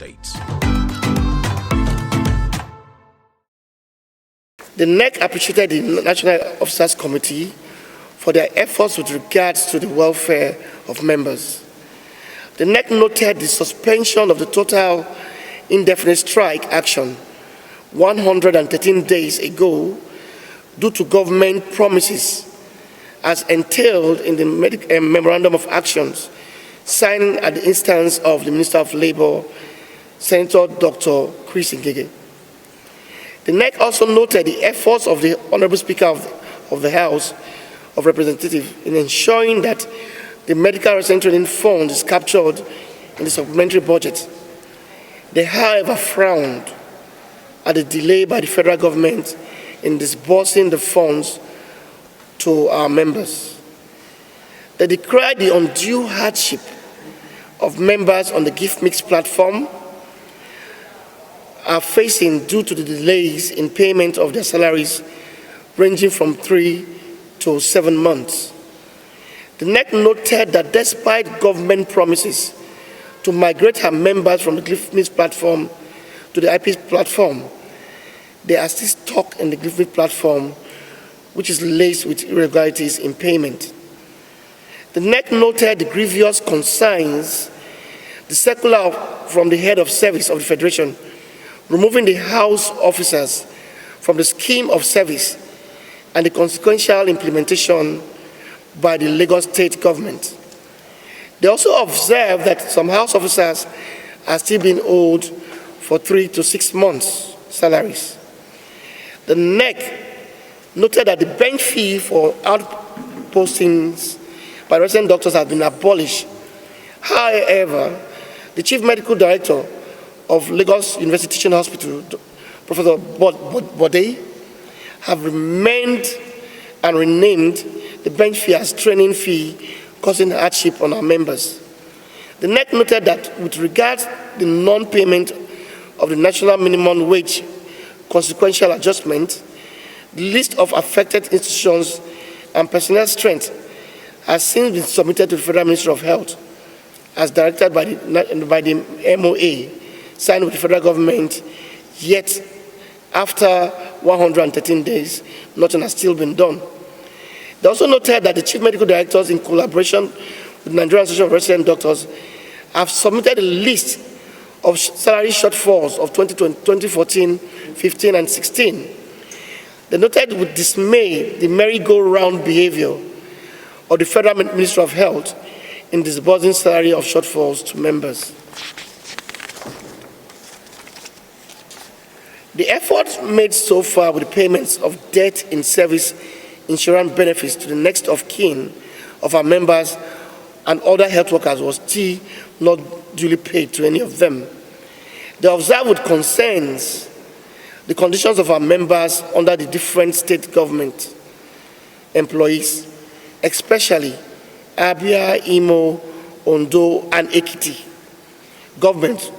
States. The NEC appreciated the National Officers Committee for their efforts with regards to the welfare of members. The NEC noted the suspension of the total indefinite strike action 113 days ago due to government promises as entailed in the Memorandum of Actions signed at the instance of the Minister of Labour, Senator Dr. Chris Ngige. The NEC also noted the efforts of the Honourable Speaker of the House of Representatives in ensuring that the Medical Resident Training Fund is captured in the supplementary budget. They, however, frowned at the delay by the federal government in disbursing the funds to our members. They decried the undue hardship of members on the Gift Mix platform are facing due to the delays in payment of their salaries ranging from 3 to 7 months. The NEC noted that despite government promises to migrate her members from the Gift Mix platform to the IP platform, they are still stuck in the Gift Mix platform, which is laced with irregularities in payment. The NEC noted the grievous concerns, the circular from the head of service of the Federation removing the House officers from the scheme of service and the consequential implementation by the Lagos State government. They also observed that some House officers are still being owed for 3 to 6 months' salaries. The NEC noted that the bench fee for outpostings by resident doctors has been abolished. However, the Chief Medical Director of Lagos University Teaching Hospital, Professor Bode, have remained and renamed the bench fee as training fee, causing hardship on our members. The NEC noted that with regard to the non-payment of the national minimum wage consequential adjustment, the list of affected institutions and personnel strength has since been submitted to the Federal Ministry of Health as directed by the MOA, signed with the federal government, yet after 113 days, nothing has still been done. They also noted that the chief medical directors, in collaboration with the Nigerian Association of Resident Doctors, have submitted a list of salary shortfalls of 2014, 15, and 16. They noted with dismay the merry-go-round behavior of the Federal Ministry of Health in disbursing salary of shortfalls to members. The efforts made so far with the payments of death in service insurance benefits to the next of kin of our members and other health workers was still not duly paid to any of them. They observed with concerns the conditions of our members under the different state government employees, especially Abia, Imo, Ondo, and Ekiti governments,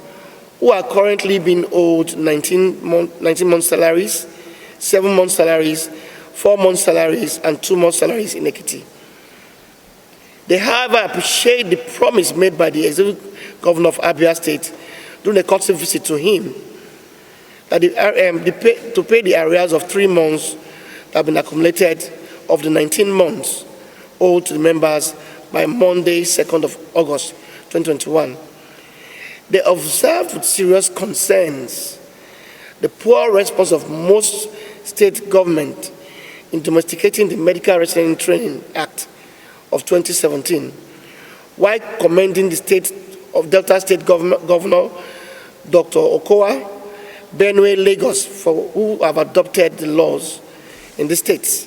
who are currently being owed 19 months salaries, 7 months salaries, 4 months salaries, and 2 months salaries in Ekiti. They, however, appreciate the promise made by the executive governor of Abia State during a courtesy visit to him that to pay the arrears of 3 months that have been accumulated of the 19 months owed to the members by Monday, 2nd of August, 2021. They observed with serious concerns the poor response of most state government in domesticating the Medical Resident Training Act of 2017, while commending the state of Delta State Governor Dr. Okhuaihesuyi Benue Lagos for who have adopted the laws in the states.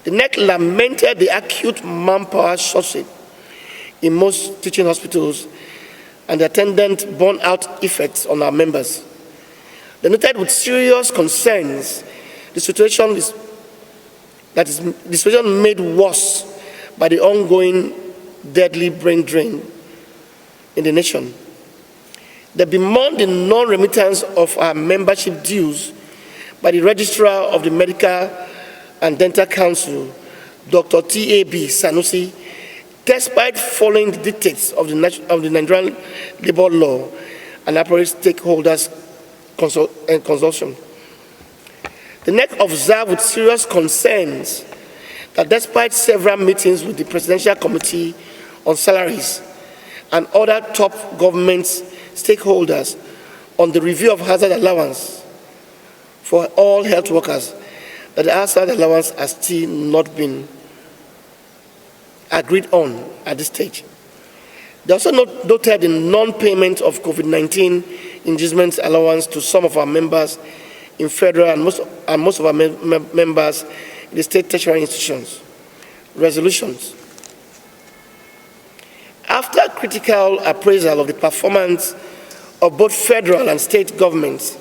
The NEC lamented the acute manpower shortage in most teaching hospitals and the attendant burnout effects on our members. They noted with serious concerns the situation made worse by the ongoing deadly brain drain in the nation. They bemoaned the non-remittance of our membership dues by the Registrar of the Medical and Dental Council, Dr. T.A.B. Sanusi, despite following the dictates of the Nigerian labor law and appropriate stakeholders consortium. The NEC observed with serious concerns that despite several meetings with the Presidential Committee on Salaries and other top government stakeholders on the review of hazard allowance for all health workers, that the hazard allowance has still not been agreed on at this stage. They also noted the non-payment of COVID-19 inducement allowance to some of our members in federal and most of our members in the state tertiary institutions. Resolutions. After critical appraisal of the performance of both federal and state governments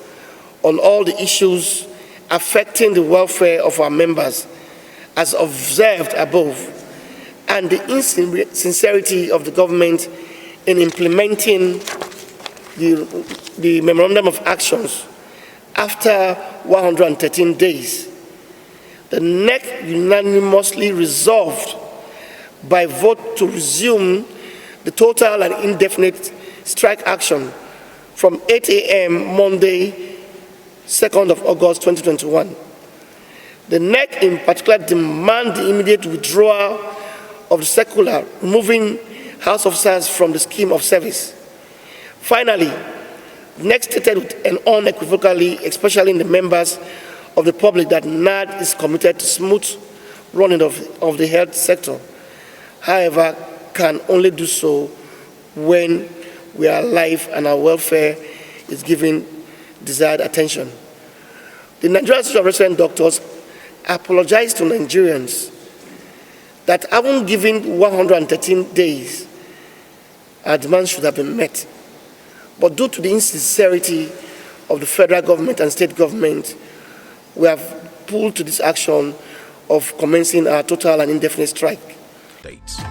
on all the issues affecting the welfare of our members, as observed above, and the insincerity of the government in implementing the memorandum of actions after 113 days, the NEC unanimously resolved by vote to resume the total and indefinite strike action from 8 a.m. Monday, 2nd of August 2021. The NEC in particular demand the immediate withdrawal of the circular removing House officers from the scheme of service. Finally, the NEC stated unequivocally, especially in the members of the public, that NARD is committed to smooth running of the health sector. However, can only do so when we are alive and our welfare is given desired attention. The Nigerian Association of Resident Doctors apologized to Nigerians that having given 113 days, our demands should have been met. But due to the insincerity of the federal government and state government, we have pulled to this action of commencing our total and indefinite strike. Dates.